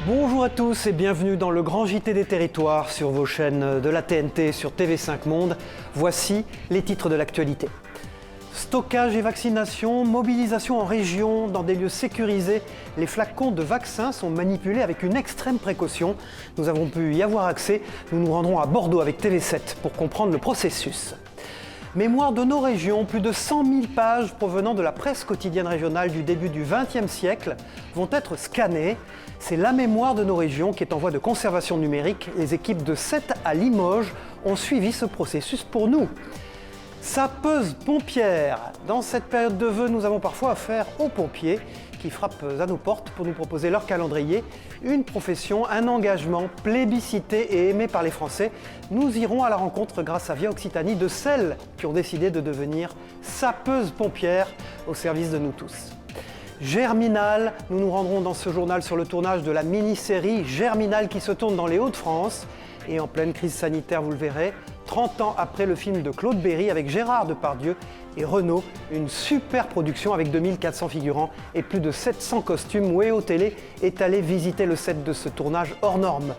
Bonjour à tous et bienvenue dans le grand JT des territoires sur vos chaînes de la TNT sur TV5 Monde. Voici les titres de l'actualité. Stockage et vaccination, mobilisation en région, dans des lieux sécurisés. Les flacons de vaccins sont manipulés avec une extrême précaution. Nous avons pu y avoir accès. Nous nous rendrons à Bordeaux avec TV7 pour comprendre le processus. Mémoire de nos régions, plus de 100 000 pages provenant de la presse quotidienne régionale du début du XXe siècle vont être scannées. C'est la mémoire de nos régions qui est en voie de conservation numérique. Les équipes de Sète à Limoges ont suivi ce processus pour nous. Sapeuse pompière. Dans cette période de vœux, nous avons parfois affaire aux pompiers qui frappent à nos portes pour nous proposer leur calendrier. Une profession, un engagement plébiscité et aimé par les Français. Nous irons à la rencontre grâce à Via Occitanie de celles qui ont décidé de devenir sapeuses pompières au service de nous tous. Germinal, nous nous rendrons dans ce journal sur le tournage de la mini-série Germinal qui se tourne dans les Hauts-de-France. Et en pleine crise sanitaire, vous le verrez, 30 ans après le film de Claude Berry avec Gérard Depardieu et Renaud, une super production avec 2400 figurants et plus de 700 costumes. WEO Télé est allé visiter le set de ce tournage hors norme.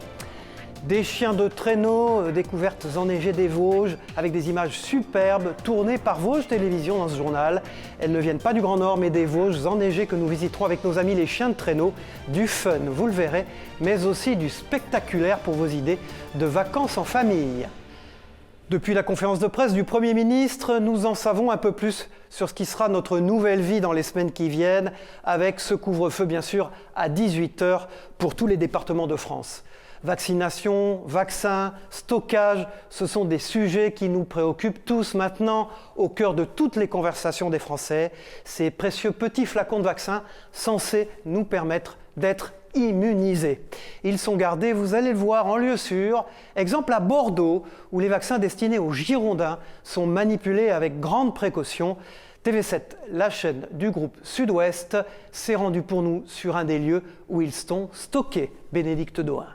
Des chiens de traîneau, découvertes enneigées des Vosges, avec des images superbes tournées par Vosges Télévisions dans ce journal. Elles ne viennent pas du Grand Nord, mais des Vosges enneigées que nous visiterons avec nos amis les chiens de traîneau. Du fun, vous le verrez, mais aussi du spectaculaire pour vos idées de vacances en famille. Depuis la conférence de presse du Premier ministre, nous en savons un peu plus sur ce qui sera notre nouvelle vie dans les semaines qui viennent, avec ce couvre-feu bien sûr à 18h pour tous les départements de France. Vaccination, vaccins, stockage, ce sont des sujets qui nous préoccupent tous maintenant, au cœur de toutes les conversations des Français. Ces précieux petits flacons de vaccins censés nous permettre d'être immunisés. Ils sont gardés, vous allez le voir, en lieu sûr. Exemple à Bordeaux, où les vaccins destinés aux Girondins sont manipulés avec grande précaution. TV7, la chaîne du groupe Sud-Ouest, s'est rendue pour nous sur un des lieux où ils sont stockés. Bénédicte Dohain.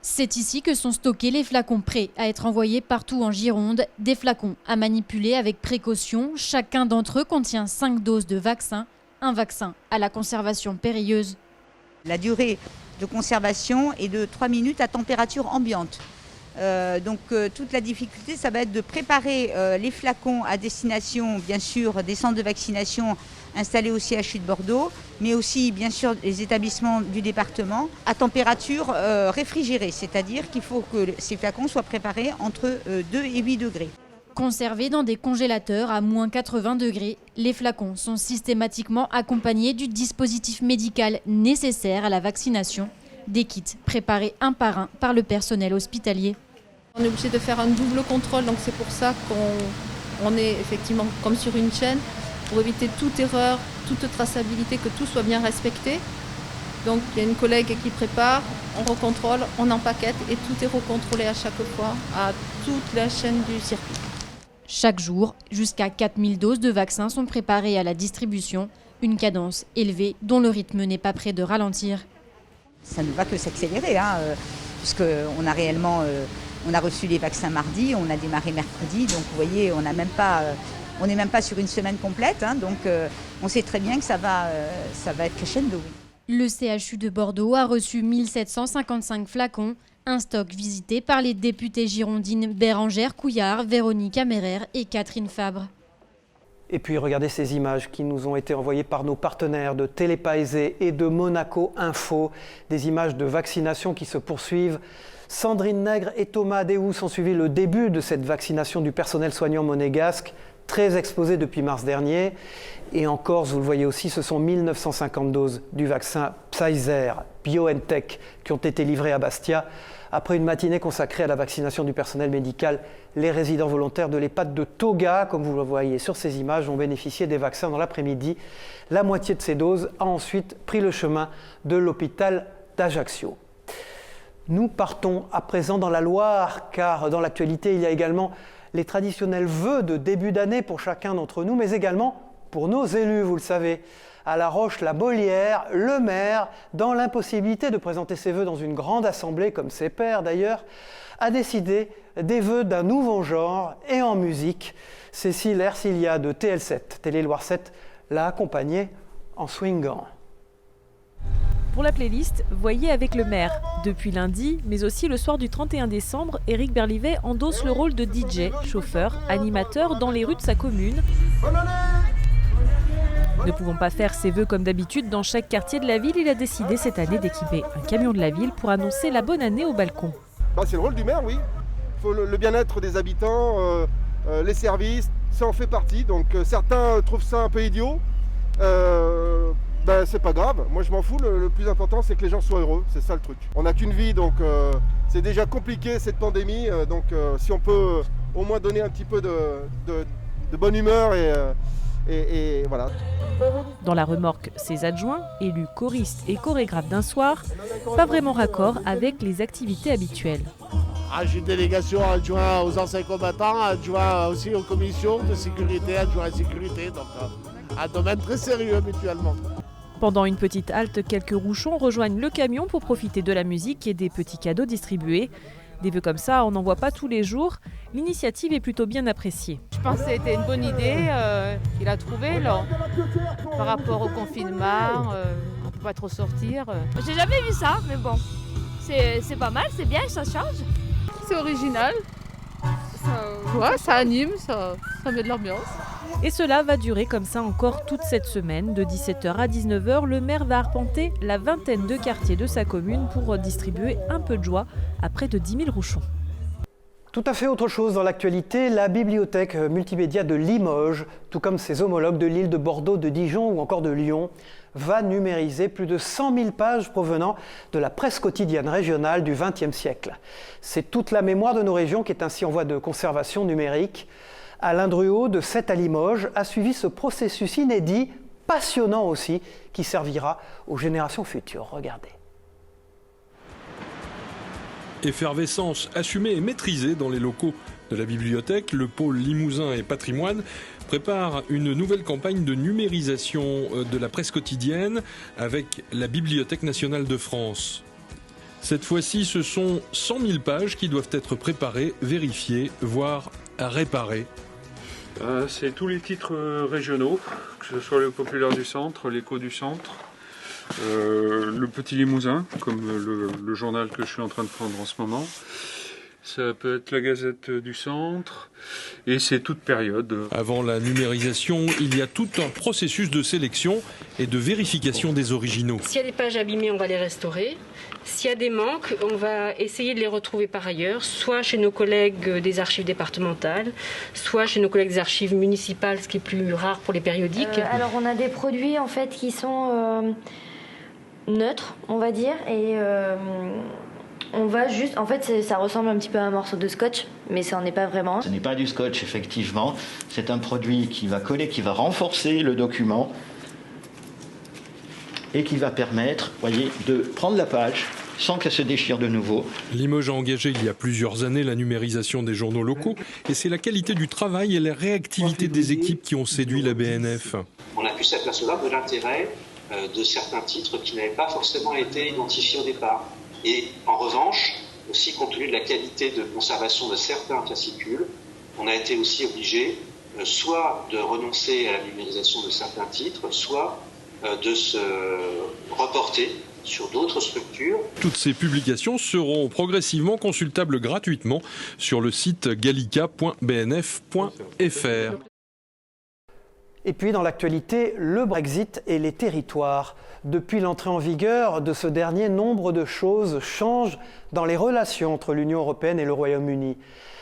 C'est ici que sont stockés les flacons prêts à être envoyés partout en Gironde. Des flacons à manipuler avec précaution. Chacun d'entre eux contient 5 doses de vaccin. Un vaccin à la conservation périlleuse. La durée de conservation est de 3 minutes à température ambiante. Toute la difficulté, ça va être de préparer les flacons à destination, bien sûr, des centres de vaccination installés au CHU de Bordeaux, mais aussi, bien sûr, les établissements du département à température réfrigérée, c'est-à-dire qu'il faut que ces flacons soient préparés entre 2 et 8 degrés. Conservés dans des congélateurs à moins 80 degrés, les flacons sont systématiquement accompagnés du dispositif médical nécessaire à la vaccination. Des kits préparés un par le personnel hospitalier. On est obligé de faire un double contrôle, donc c'est pour ça qu'on est effectivement comme sur une chaîne, pour éviter toute erreur, toute traçabilité, que tout soit bien respecté. Donc il y a une collègue qui prépare, on recontrôle, on empaquette et tout est recontrôlé à chaque fois, à toute la chaîne du circuit. Chaque jour, jusqu'à 4000 doses de vaccins sont préparées à la distribution, une cadence élevée dont le rythme n'est pas près de ralentir. Ça ne va que s'accélérer, puisqu'on a réellement, on a reçu les vaccins mardi, on a démarré mercredi, donc vous voyez, on n'est même pas sur une semaine complète, donc on sait très bien que ça va être crescendo. Oui. Le CHU de Bordeaux a reçu 1755 flacons, un stock visité par les députées girondines Bérangère Couillard, Véronique Améraire et Catherine Fabre. Et puis regardez ces images qui nous ont été envoyées par nos partenaires de Télépaésé et de Monaco Info, des images de vaccination qui se poursuivent. Sandrine Nègre et Thomas Adéus ont suivi le début de cette vaccination du personnel soignant monégasque, très exposé depuis mars dernier. Et en Corse, vous le voyez aussi, ce sont 1950 doses du vaccin Pfizer-BioNTech qui ont été livrées à Bastia. Après une matinée consacrée à la vaccination du personnel médical, les résidents volontaires de l'EHPAD de Toga, comme vous le voyez sur ces images, ont bénéficié des vaccins dans l'après-midi. La moitié de ces doses a ensuite pris le chemin de l'hôpital d'Ajaccio. Nous partons à présent dans la Loire, car dans l'actualité, il y a également les traditionnels vœux de début d'année pour chacun d'entre nous, mais également pour nos élus, vous le savez. À La Roche-la-Beaulière, le maire, dans l'impossibilité de présenter ses vœux dans une grande assemblée, comme ses pairs d'ailleurs, a décidé des vœux d'un nouveau genre et en musique. Cécile Ercilia de TL7, Télé Loire 7, l'a accompagné en swingant. Pour la playlist, voyez avec le maire. Depuis lundi, mais aussi le soir du 31 décembre, Éric Berlivet endosse le rôle de DJ, chauffeur, animateur dans les rues de sa commune. Ne pouvant pas faire ses vœux comme d'habitude dans chaque quartier de la ville, il a décidé cette année d'équiper un camion de la ville pour annoncer la bonne année au balcon. C'est le rôle du maire, oui. Il faut le bien-être des habitants, les services, ça en fait partie. Donc certains trouvent ça un peu idiot. C'est pas grave, moi je m'en fous, le plus important c'est que les gens soient heureux, c'est ça le truc. On n'a qu'une vie, donc c'est déjà compliqué cette pandémie, donc si on peut au moins donner un petit peu de bonne humeur et voilà. Dans la remorque, ses adjoints, élus choristes et chorégraphes d'un soir, pas vraiment raccord avec les activités habituelles. J'ai une délégation adjoint aux anciens combattants, adjoint aussi aux commissions de sécurité, adjoint à la sécurité, donc un domaine très sérieux mutuellement. Pendant une petite halte, quelques rouchons rejoignent le camion pour profiter de la musique et des petits cadeaux distribués. Des vœux comme ça, on n'en voit pas tous les jours. L'initiative est plutôt bien appréciée. Je pense que c'était une bonne idée qu'il a trouvée là, par rapport au confinement. On ne peut pas trop sortir. J'ai jamais vu ça, mais bon, c'est pas mal, c'est bien, ça change. C'est original. Ça anime, ça met de l'ambiance. Et cela va durer comme ça encore toute cette semaine. De 17h à 19h, le maire va arpenter la vingtaine de quartiers de sa commune pour distribuer un peu de joie à près de 10 000 rouchons. Tout à fait autre chose dans l'actualité, la bibliothèque multimédia de Limoges, tout comme ses homologues de Lille, de Bordeaux, de Dijon ou encore de Lyon, va numériser plus de 100 000 pages provenant de la presse quotidienne régionale du XXe siècle. C'est toute la mémoire de nos régions qui est ainsi en voie de conservation numérique. Alain Druot de Sète à Limoges a suivi ce processus inédit, passionnant aussi, qui servira aux générations futures. Regardez. Effervescence assumée et maîtrisée dans les locaux de la bibliothèque, le pôle Limousin et Patrimoine prépare une nouvelle campagne de numérisation de la presse quotidienne avec la Bibliothèque nationale de France. Cette fois-ci, ce sont 100 000 pages qui doivent être préparées, vérifiées, voire réparées. C'est tous les titres régionaux, que ce soit le Populaire du Centre, l'Écho du Centre, le Petit Limousin, comme le journal que je suis en train de prendre en ce moment. Ça peut être la Gazette du Centre, et c'est toute période. Avant la numérisation, il y a tout un processus de sélection et de vérification des originaux. S'il y a des pages abîmées, on va les restaurer. S'il y a des manques, on va essayer de les retrouver par ailleurs, soit chez nos collègues des archives départementales, soit chez nos collègues des archives municipales, ce qui est plus rare pour les périodiques. Alors on a des produits en fait qui sont neutres, on va dire, et on va juste, en fait ça ressemble un petit peu à un morceau de scotch, mais ça n'en est pas vraiment. Ce n'est pas du scotch effectivement, c'est un produit qui va coller, qui va renforcer le document et qui va permettre, voyez, de prendre la page sans qu'elle se déchire de nouveau. Limoges a engagé il y a plusieurs années la numérisation des journaux locaux et c'est la qualité du travail et la réactivité des équipes qui ont séduit la BNF. On a pu s'apercevoir de l'intérêt de certains titres qui n'avaient pas forcément été identifiés au départ. Et en revanche, aussi compte tenu de la qualité de conservation de certains fascicules, on a été aussi obligé soit de renoncer à la numérisation de certains titres, soit de se reporter sur d'autres structures. Toutes ces publications seront progressivement consultables gratuitement sur le site gallica.bnf.fr. Et puis dans l'actualité, le Brexit et les territoires. Depuis l'entrée en vigueur de ce dernier, nombre de choses changent dans les relations entre l'Union européenne et le Royaume-Uni.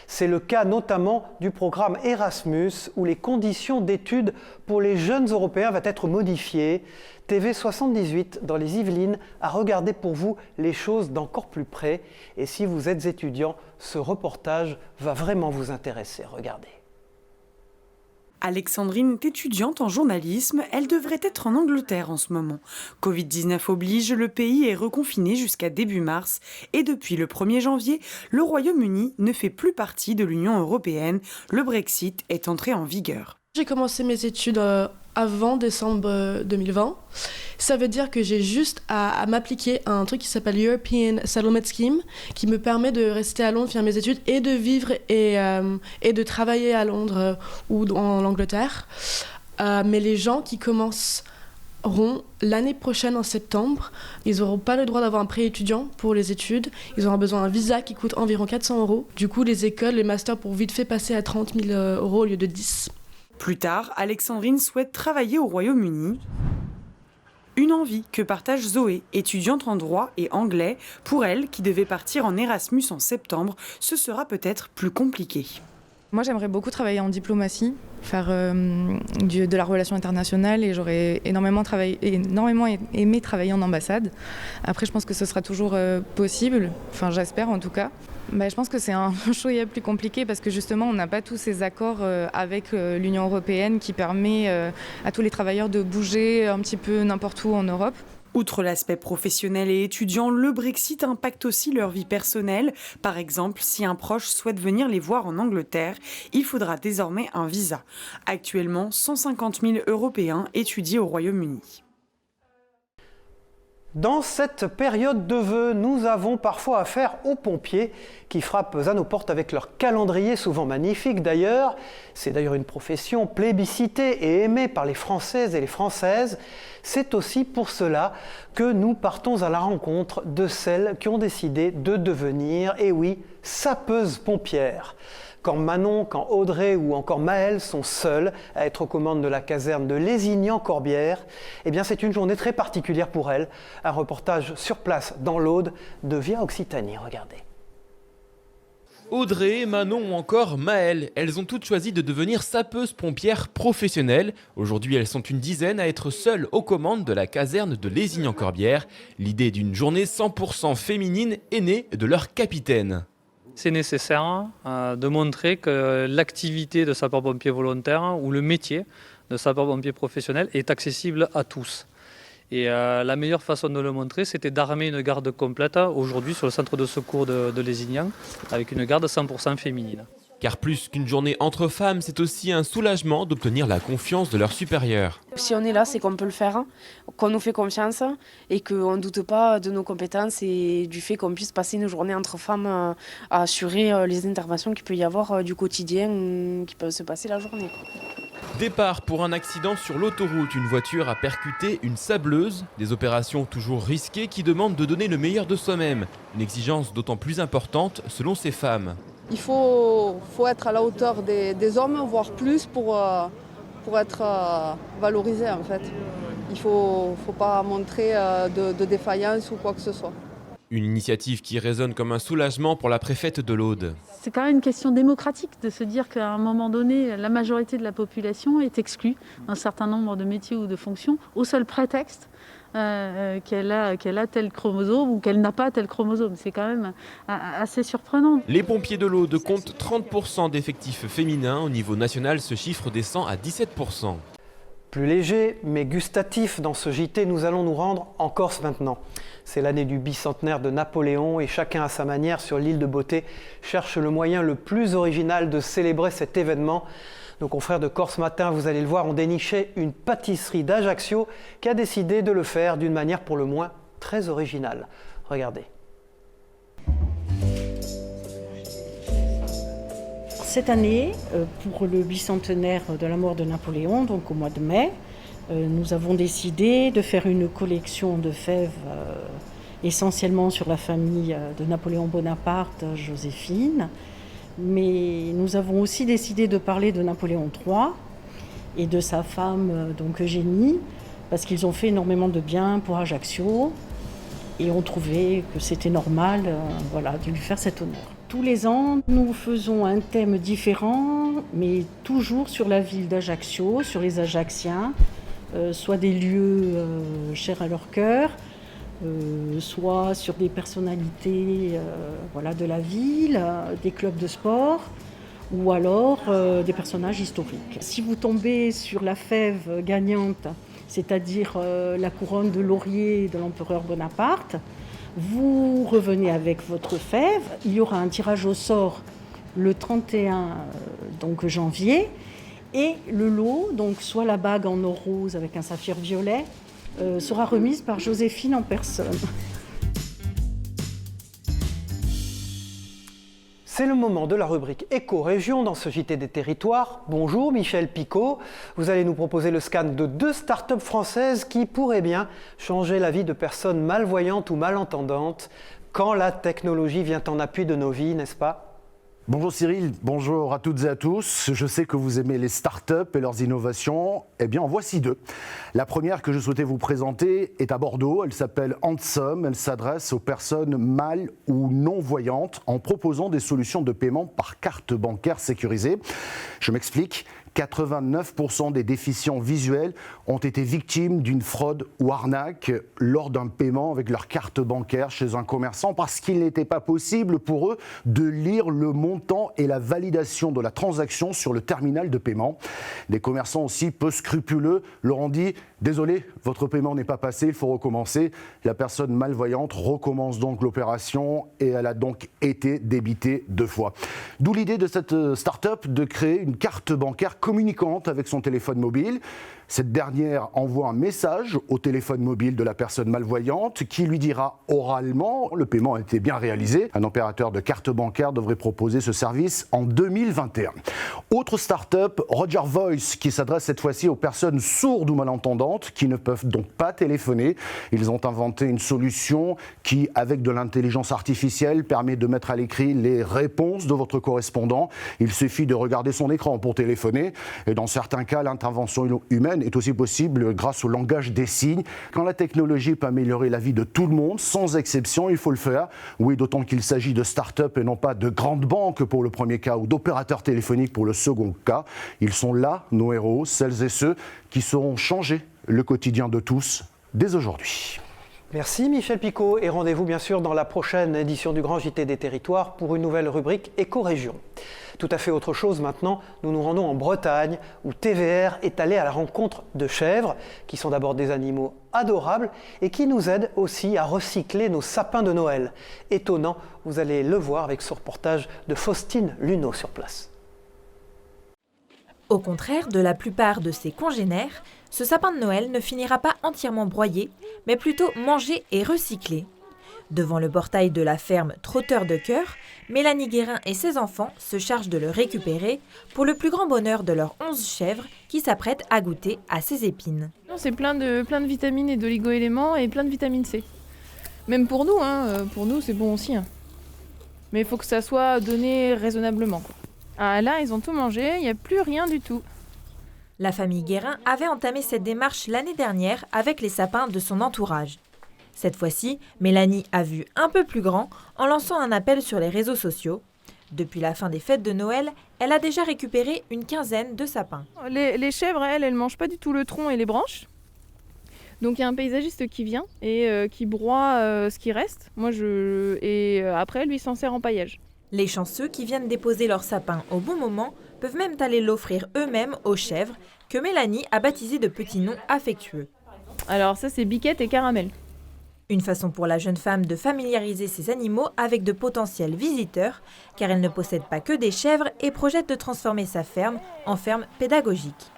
C'est le cas notamment du programme Erasmus, où les conditions d'études pour les jeunes Européens vont être modifiées. TV78 dans les Yvelines a regardé pour vous les choses d'encore plus près. Et si vous êtes étudiant, ce reportage va vraiment vous intéresser. Regardez. Alexandrine est étudiante en journalisme, elle devrait être en Angleterre en ce moment. Covid-19 oblige, le pays est reconfiné jusqu'à début mars et depuis le 1er janvier, le Royaume-Uni ne fait plus partie de l'Union européenne. Le Brexit est entré en vigueur. J'ai commencé mes études avant décembre 2020. Ça veut dire que j'ai juste à m'appliquer à un truc qui s'appelle European Settlement Scheme, qui me permet de rester à Londres, faire mes études et de vivre et de travailler à Londres ou en Angleterre. Mais les gens qui commencent auront l'année prochaine en septembre. Ils n'auront pas le droit d'avoir un prêt étudiant pour les études. Ils auront besoin d'un visa qui coûte environ 400 €. Du coup, les écoles, les masters pourront vite fait passer à 30 000 € au lieu de 10. Plus tard, Alexandrine souhaite travailler au Royaume-Uni. Une envie que partage Zoé, étudiante en droit et anglais. Pour elle, qui devait partir en Erasmus en septembre, ce sera peut-être plus compliqué. Moi, j'aimerais beaucoup travailler en diplomatie, faire de la relation internationale et j'aurais énormément aimé travailler en ambassade. Après, je pense que ce sera toujours possible, enfin j'espère en tout cas. Je pense que c'est un choix plus compliqué parce que justement, on n'a pas tous ces accords avec l'Union européenne qui permet à tous les travailleurs de bouger un petit peu n'importe où en Europe. Outre l'aspect professionnel et étudiant, le Brexit impacte aussi leur vie personnelle. Par exemple, si un proche souhaite venir les voir en Angleterre, il faudra désormais un visa. Actuellement, 150 000 Européens étudient au Royaume-Uni. Dans cette période de vœux, nous avons parfois affaire aux pompiers qui frappent à nos portes avec leur calendrier, souvent magnifique d'ailleurs. C'est d'ailleurs une profession plébiscitée et aimée par les Françaises et les Françaises. C'est aussi pour cela que nous partons à la rencontre de celles qui ont décidé de devenir, et oui, sapeuses pompières. Quand Manon, quand Audrey ou encore Maëlle sont seules à être aux commandes de la caserne de Lézignan-Corbière, eh bien c'est une journée très particulière pour elles. Un reportage sur place dans l'Aude de Via Occitanie, regardez. Audrey, Manon ou encore Maëlle, elles ont toutes choisi de devenir sapeuses pompières professionnelles. Aujourd'hui, elles sont une dizaine à être seules aux commandes de la caserne de Lézignan-Corbière. L'idée d'une journée 100% féminine est née de leur capitaine. C'est nécessaire de montrer que l'activité de sapeur-pompier volontaire ou le métier de sapeur-pompier professionnel est accessible à tous. Et la meilleure façon de le montrer, c'était d'armer une garde complète aujourd'hui sur le centre de secours de Lézignan avec une garde 100% féminine. Car plus qu'une journée entre femmes, c'est aussi un soulagement d'obtenir la confiance de leurs supérieurs. Si on est là, c'est qu'on peut le faire, qu'on nous fait confiance et qu'on ne doute pas de nos compétences et du fait qu'on puisse passer une journée entre femmes à assurer les interventions qu'il peut y avoir du quotidien qui peuvent se passer la journée. Départ pour un accident sur l'autoroute. Une voiture a percuté une sableuse. Des opérations toujours risquées qui demandent de donner le meilleur de soi-même. Une exigence d'autant plus importante selon ces femmes. Il faut être à la hauteur des hommes, voire plus, pour être valorisé en fait. Il ne faut pas montrer de défaillance ou quoi que ce soit. Une initiative qui résonne comme un soulagement pour la préfète de l'Aude. C'est quand même une question démocratique de se dire qu'à un moment donné, la majorité de la population est exclue d'un certain nombre de métiers ou de fonctions au seul prétexte qu'elle a tel chromosome ou qu'elle n'a pas tel chromosome. C'est quand même assez surprenant. Les pompiers de l'Aude comptent 30% d'effectifs féminins. Au niveau national, ce chiffre descend à 17%. Plus léger, mais gustatif dans ce JT, nous allons nous rendre en Corse maintenant. C'est l'année du bicentenaire de Napoléon et chacun à sa manière sur l'île de Beauté cherche le moyen le plus original de célébrer cet événement. Nos confrères de Corse Matin, vous allez le voir, ont déniché une pâtisserie d'Ajaccio qui a décidé de le faire d'une manière pour le moins très originale. Regardez. Cette année, pour le bicentenaire de la mort de Napoléon, donc au mois de mai, nous avons décidé de faire une collection de fèves essentiellement sur la famille de Napoléon Bonaparte, Joséphine. Mais nous avons aussi décidé de parler de Napoléon III et de sa femme, donc Eugénie, parce qu'ils ont fait énormément de bien pour Ajaccio et on trouvait que c'était normal de lui faire cet honneur. Tous les ans, nous faisons un thème différent, mais toujours sur la ville d'Ajaccio, sur les Ajacciens, soit des lieux chers à leur cœur, soit sur des personnalités de la ville, des clubs de sport, ou alors des personnages historiques. Si vous tombez sur la fève gagnante, c'est-à-dire la couronne de laurier de l'empereur Bonaparte, vous revenez avec votre fève, il y aura un tirage au sort le 31 janvier, et le lot, donc soit la bague en or rose avec un saphir violet, sera remise par Joséphine en personne. C'est le moment de la rubrique Éco-Région dans ce JT des territoires. Bonjour Michel Picot, vous allez nous proposer le scan de 2 startups françaises qui pourraient bien changer la vie de personnes malvoyantes ou malentendantes quand la technologie vient en appui de nos vies, n'est-ce pas ? Bonjour Cyril, bonjour à toutes et à tous. Je sais que vous aimez les startups et leurs innovations. Eh bien, en voici 2. La première que je souhaitais vous présenter est à Bordeaux. Elle s'appelle Handsome. Elle s'adresse aux personnes mal ou non-voyantes en proposant des solutions de paiement par carte bancaire sécurisée. Je m'explique. 89% des déficients visuels ont été victimes d'une fraude ou arnaque lors d'un paiement avec leur carte bancaire chez un commerçant parce qu'il n'était pas possible pour eux de lire le montant et la validation de la transaction sur le terminal de paiement. Des commerçants aussi peu scrupuleux leur ont dit « Désolé, votre paiement n'est pas passé, il faut recommencer ». La personne malvoyante recommence donc l'opération et elle a donc été débitée 2 fois. D'où l'idée de cette start-up de créer une carte bancaire communicante avec son téléphone mobile. Cette dernière envoie un message au téléphone mobile de la personne malvoyante qui lui dira oralement « le paiement a été bien réalisé ». Un opérateur de carte bancaire devrait proposer ce service en 2021. Autre start-up, Roger Voice, qui s'adresse cette fois-ci aux personnes sourdes ou malentendantes qui ne peuvent donc pas téléphoner. Ils ont inventé une solution qui, avec de l'intelligence artificielle, permet de mettre à l'écrit les réponses de votre correspondant. Il suffit de regarder son écran pour téléphoner et dans certains cas, l'intervention humaine est aussi possible grâce au langage des signes. Quand la technologie peut améliorer la vie de tout le monde, sans exception, il faut le faire. Oui, d'autant qu'il s'agit de start-up et non pas de grandes banques pour le premier cas ou d'opérateurs téléphoniques pour le second cas. Ils sont là, nos héros, celles et ceux qui sauront changer le quotidien de tous dès aujourd'hui. Merci Michel Picot et rendez-vous bien sûr dans la prochaine édition du Grand JT des Territoires pour une nouvelle rubrique Éco-Région. Tout à fait autre chose maintenant, nous nous rendons en Bretagne où TVR est allé à la rencontre de chèvres qui sont d'abord des animaux adorables et qui nous aident aussi à recycler nos sapins de Noël. Étonnant, vous allez le voir avec ce reportage de Faustine Luneau sur place. Au contraire de la plupart de ses congénères, ce sapin de Noël ne finira pas entièrement broyé, mais plutôt mangé et recyclé. Devant le portail de la ferme Trotteur de Cœur, Mélanie Guérin et ses enfants se chargent de le récupérer pour le plus grand bonheur de leurs 11 chèvres qui s'apprêtent à goûter à ses épines. C'est plein de vitamines et d'oligo-éléments et plein de vitamine C. Même pour nous, pour nous c'est bon aussi. Mais il faut que ça soit donné raisonnablement. Ah là, ils ont tout mangé, il n'y a plus rien du tout. La famille Guérin avait entamé cette démarche l'année dernière avec les sapins de son entourage. Cette fois-ci, Mélanie a vu un peu plus grand en lançant un appel sur les réseaux sociaux. Depuis la fin des fêtes de Noël, elle a déjà récupéré une quinzaine de sapins. Les chèvres, elles ne mangent pas du tout le tronc et les branches. Donc il y a un paysagiste qui vient et qui broie ce qui reste. Après, lui s'en sert en paillage. Les chanceux qui viennent déposer leurs sapins au bon moment peuvent même aller l'offrir eux-mêmes aux chèvres que Mélanie a baptisé de petits noms affectueux. Alors ça, c'est Biquette et Caramel. Une façon pour la jeune femme de familiariser ses animaux avec de potentiels visiteurs, car elle ne possède pas que des chèvres et projette de transformer sa ferme en ferme pédagogique.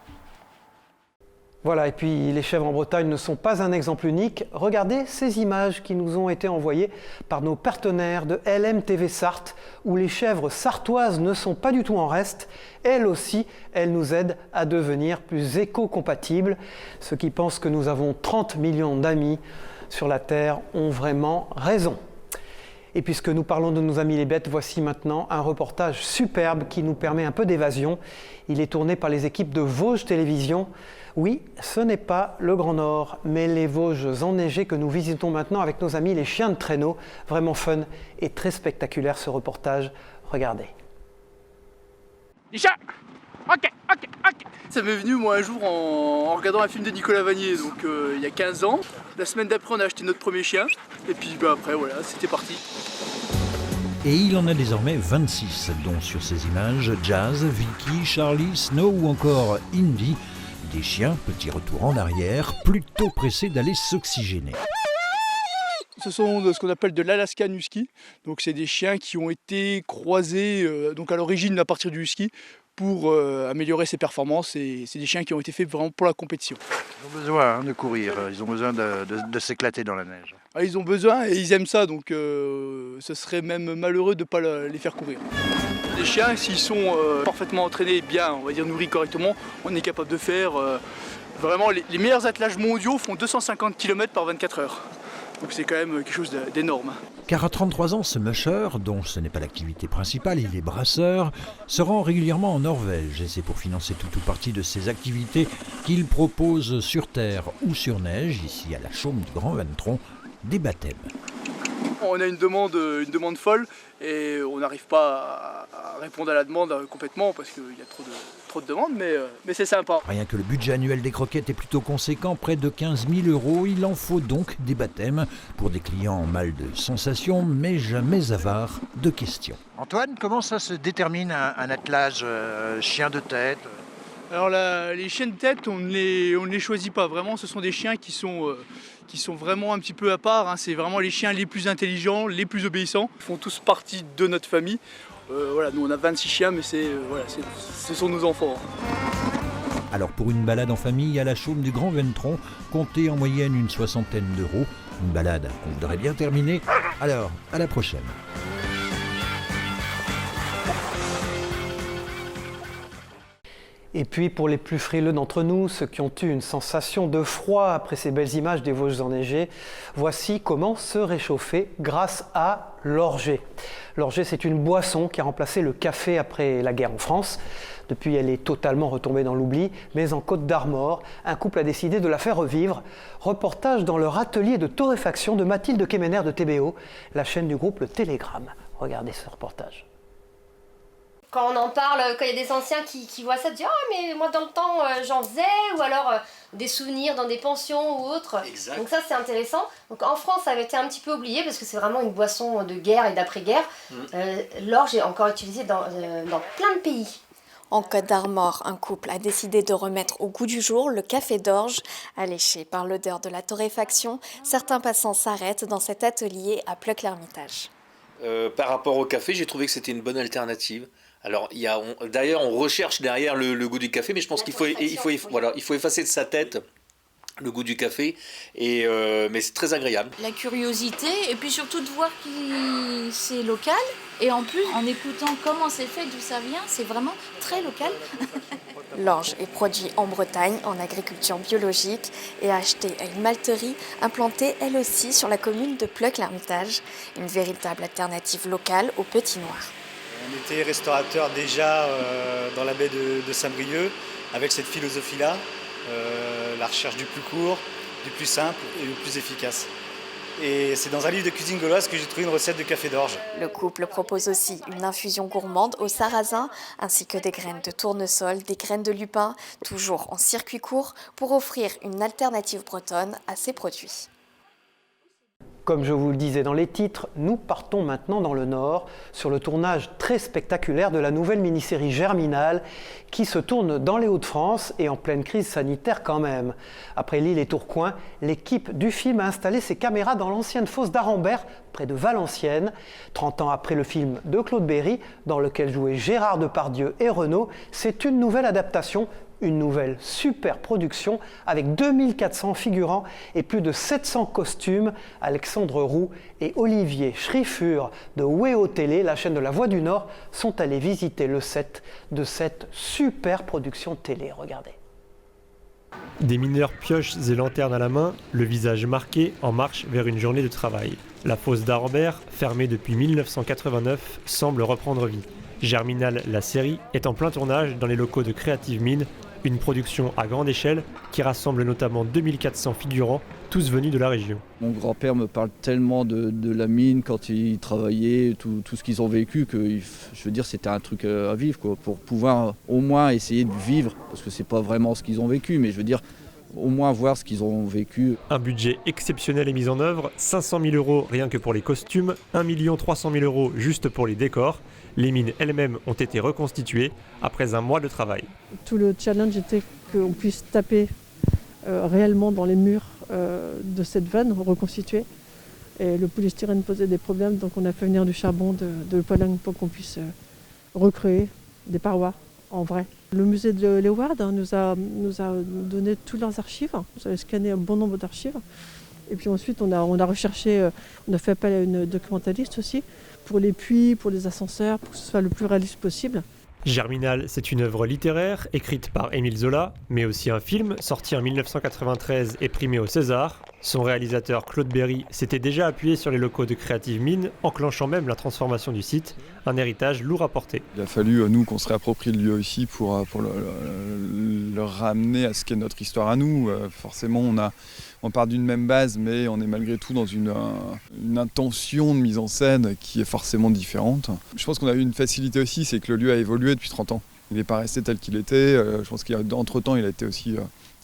Voilà, et puis les chèvres en Bretagne ne sont pas un exemple unique. Regardez ces images qui nous ont été envoyées par nos partenaires de LMTV Sarthe, où les chèvres sartoises ne sont pas du tout en reste. Elles aussi, elles nous aident à devenir plus éco-compatibles. Ceux qui pensent que nous avons 30 millions d'amis sur la Terre ont vraiment raison. Et puisque nous parlons de nos amis les bêtes, voici maintenant un reportage superbe qui nous permet un peu d'évasion. Il est tourné par les équipes de Vosges Télévision. Oui, ce n'est pas le Grand Nord, mais les Vosges enneigées que nous visitons maintenant avec nos amis les chiens de traîneau. Vraiment fun et très spectaculaire ce reportage. Regardez. Les chats. Ok. Ça m'est venu moi un jour en regardant un film de Nicolas Vanier, donc il y a 15 ans. La semaine d'après on a acheté notre premier chien, et puis après voilà, c'était parti. Et il en a désormais 26, dont sur ces images Jazz, Vicky, Charlie, Snow ou encore Indy. Des chiens, petit retour en arrière, plutôt pressés d'aller s'oxygéner. Ce sont ce qu'on appelle de l'Alaskan Husky, donc c'est des chiens qui ont été croisés donc à l'origine à partir du Husky pour améliorer ses performances, et c'est des chiens qui ont été faits vraiment pour la compétition. Ils ont besoin de courir, ils ont besoin de s'éclater dans la neige. Ils ont besoin et ils aiment ça, donc ce serait même malheureux de ne pas les faire courir. Les chiens, s'ils sont parfaitement entraînés, bien, on va dire nourris correctement, on est capable de faire vraiment les meilleurs attelages mondiaux font 250 km par 24 heures. Donc c'est quand même quelque chose d'énorme. Car à 33 ans, ce musher, dont ce n'est pas l'activité principale, il est brasseur, se rend régulièrement en Norvège. Et c'est pour financer tout ou partie de ses activités qu'il propose sur terre ou sur neige, ici à la chaume du Grand Ventron, des baptêmes. On a une demande folle et on n'arrive pas à répondre à la demande complètement parce qu'il y a trop de demandes, mais c'est sympa. Rien que le budget annuel des croquettes est plutôt conséquent, près de 15 000 €. Il en faut donc des baptêmes pour des clients en mal de sensations, mais jamais avares de questions. Antoine, comment ça se détermine un attelage chien de tête ? Alors les chiens de tête, on ne les choisit pas. Vraiment, ce sont des chiens qui sont vraiment un petit peu à part. Hein. C'est vraiment les chiens les plus intelligents, les plus obéissants. Ils font tous partie de notre famille. Nous on a 26 chiens, mais ce sont nos enfants. Alors pour une balade en famille à la chaume du Grand Ventron, comptez en moyenne une 60aine d'euros. Une balade qu'on voudrait bien terminer. Alors, à la prochaine. Et puis pour les plus frileux d'entre nous, ceux qui ont eu une sensation de froid après ces belles images des Vosges enneigées, voici comment se réchauffer grâce à l'orgeat. L'orgeat, c'est une boisson qui a remplacé le café après la guerre en France. Depuis, elle est totalement retombée dans l'oubli, mais en Côte d'Armor, un couple a décidé de la faire revivre. Reportage dans leur atelier de torréfaction de Mathilde Kemener de TBO, la chaîne du groupe Le Télégramme. Regardez ce reportage. Quand on en parle, quand il y a des anciens qui voient ça, ils disent « Ah, mais moi dans le temps j'en faisais » ou alors des souvenirs dans des pensions ou autres. Exact. Donc ça c'est intéressant. Donc en France ça avait été un petit peu oublié parce que c'est vraiment une boisson de guerre et d'après-guerre. L'orge est encore utilisée dans plein de pays. En Côte d'Armor, un couple a décidé de remettre au goût du jour le café d'orge. Alléché par l'odeur de la torréfaction, certains passants s'arrêtent dans cet atelier à Pleuc-l'Hermitage. Par rapport au café, j'ai trouvé que c'était une bonne alternative. Alors, d'ailleurs, on recherche derrière le goût du café, mais je pense qu'il faut effacer de sa tête le goût du café, mais c'est très agréable. La curiosité, et puis surtout de voir que c'est local, et en plus, en écoutant comment c'est fait, d'où ça vient, c'est vraiment très local. L'orge est produit en Bretagne, en agriculture biologique, et acheté à une malterie implantée elle aussi sur la commune de Pleuc-l'Hermitage, une véritable alternative locale au petit noir. On était restaurateur déjà dans la baie de Saint-Brieuc avec cette philosophie-là, la recherche du plus court, du plus simple et du plus efficace. Et c'est dans un livre de cuisine gauloise que j'ai trouvé une recette de café d'orge. Le couple propose aussi une infusion gourmande au sarrasin, ainsi que des graines de tournesol, des graines de lupin, toujours en circuit court, pour offrir une alternative bretonne à ces produits. Comme je vous le disais dans les titres, nous partons maintenant dans le Nord sur le tournage très spectaculaire de la nouvelle mini-série Germinal qui se tourne dans les Hauts-de-France et en pleine crise sanitaire quand même. Après Lille et Tourcoing, l'équipe du film a installé ses caméras dans l'ancienne fosse d'Arambert, près de Valenciennes. 30 ans après le film de Claude Berry, dans lequel jouaient Gérard Depardieu et Renaud, c'est une nouvelle adaptation. Une nouvelle super production avec 2400 figurants et plus de 700 costumes. Alexandre Roux et Olivier Schriffur de WEO Télé, la chaîne de la Voix du Nord, sont allés visiter le set de cette super production télé. Regardez. Des mineurs pioches et lanternes à la main, le visage marqué en marche vers une journée de travail. La fosse d'Arambert, fermée depuis 1989, semble reprendre vie. Germinal, la série, est en plein tournage dans les locaux de Creative Mine, une production à grande échelle qui rassemble notamment 2400 figurants, tous venus de la région. Mon grand-père me parle tellement de la mine quand il travaillait, tout ce qu'ils ont vécu, que je veux dire c'était un truc à vivre, quoi, pour pouvoir au moins essayer de vivre, parce que c'est pas vraiment ce qu'ils ont vécu, mais je veux dire au moins voir ce qu'ils ont vécu. Un budget exceptionnel est mis en œuvre, 500 000 € rien que pour les costumes, 1 300 000 € juste pour les décors. Les mines elles-mêmes ont été reconstituées après un mois de travail. Tout le challenge était qu'on puisse taper réellement dans les murs de cette vanne reconstituée. Et le polystyrène posait des problèmes, donc on a fait venir du charbon de Pologne pour qu'on puisse recréer des parois en vrai. Le musée de Léeuwarden nous a donné toutes leurs archives. Nous avons scanné un bon nombre d'archives. Et puis ensuite, on a recherché, on a fait appel à une documentaliste aussi, pour les puits, pour les ascenseurs, pour que ce soit le plus réaliste possible. Germinal, c'est une œuvre littéraire écrite par Émile Zola, mais aussi un film sorti en 1993 et primé au César. Son réalisateur Claude Berry s'était déjà appuyé sur les locaux de Creative Mine, enclenchant même la transformation du site, un héritage lourd à porter. Il a fallu, nous, qu'on se réapproprie le lieu aussi pour le ramener à ce qu'est notre histoire à nous. Forcément, on part d'une même base, mais on est malgré tout dans une intention de mise en scène qui est forcément différente. Je pense qu'on a eu une facilité aussi, c'est que le lieu a évolué depuis 30 ans. Il n'est pas resté tel qu'il était. Je pense qu'entre-temps, il a été aussi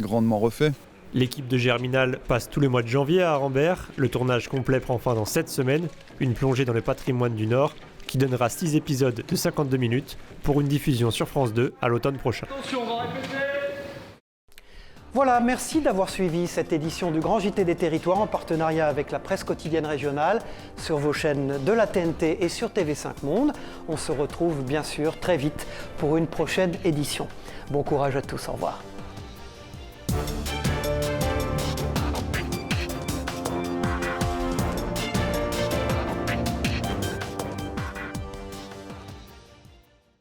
grandement refait. L'équipe de Germinal passe tout le mois de janvier à Arambert. Le tournage complet prend fin dans 7 semaines. Une plongée dans le patrimoine du Nord qui donnera 6 épisodes de 52 minutes pour une diffusion sur France 2 à l'automne prochain. Attention, on va répéter. Voilà, merci d'avoir suivi cette édition du Grand JT des Territoires en partenariat avec la presse quotidienne régionale sur vos chaînes de la TNT et sur TV5 Monde. On se retrouve bien sûr très vite pour une prochaine édition. Bon courage à tous, au revoir.